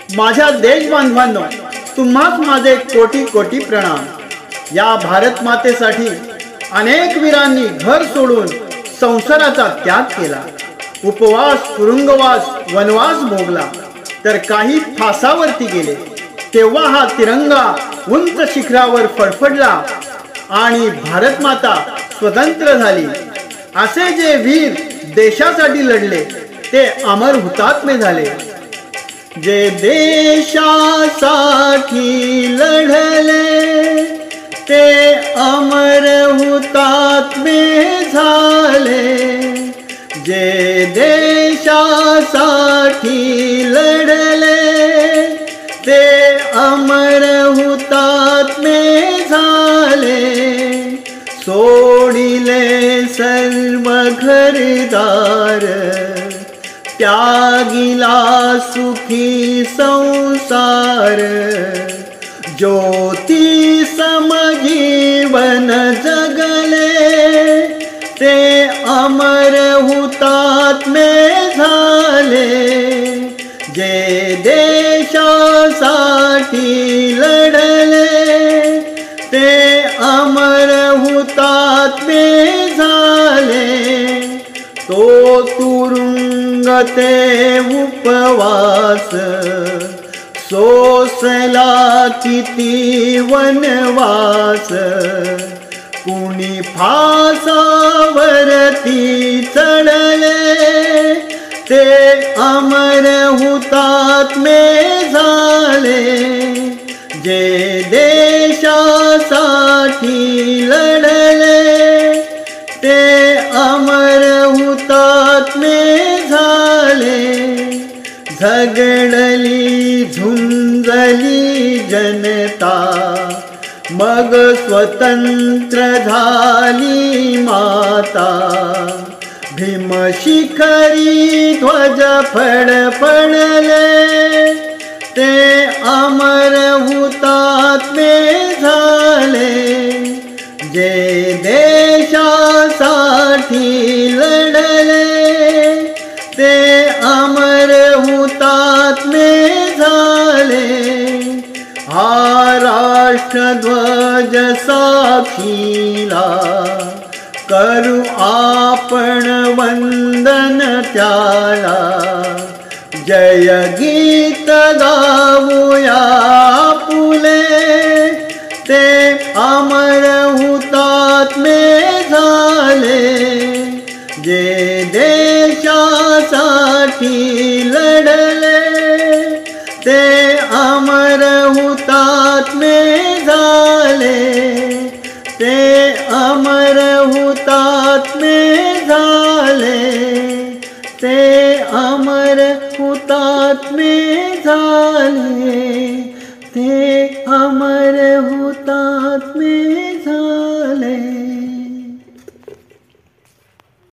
माझ्या देश बांधवांनो, तुम्हास माझे कोटी कोटी प्रणाम। या भारत मातेसाठी अनेक वीरांनी घर सोडून संसाराचा त्याग केला, उपवास, तुरुंगवास, वनवास भोगला, तर काही फासावरती गेले। तेव्हा हा तिरंगा उंच शिखरावर फडफडला आणि भारत माता स्वतंत्र झाली। असे जे वीर देशासाठी लढले ते अमर हुतात्मे झाले। जे देशासाठी लढले ते अमर हुतात्मे झाले। जे देशासाठी लढले ते अमर हुतात्मे झाले। सोडिले सर्व घरदार, त्यागिला सुखी संसार। ज्योती समजीवन जगले ते अमर हुतात्मे झाले। जे देशासाठी लढले ते अमर हुतात्मे झाले। तो तुरुंग ते उपवास, सोसला किती वनवास। कुणी फासावरती चढले ते अमर हुतात्मे झाले। जे देशासाठी लढले ते अमर हुतात्मे झाले। झगडली झुंजली जनता, मग स्वतंत्र झाली माता। भीमशिखरी ध्वज फडफडले ते अमर हुतात्मे झाले। जे देशासाठी लढले ते अमर हुतात्मे झाले। हा राष्ट्रध्वज साक्षीला करू आपण वंदन त्याला। जय गीत गाऊया आपुले ते अमर हुतात्मे झाले। जे देशासाठी लढले ते अमर हुतात्मे झाले। ते अमर हुतात्मे झाले। ते अमर हुतात्मे झाले। ते अमर हुतात्मे झाले।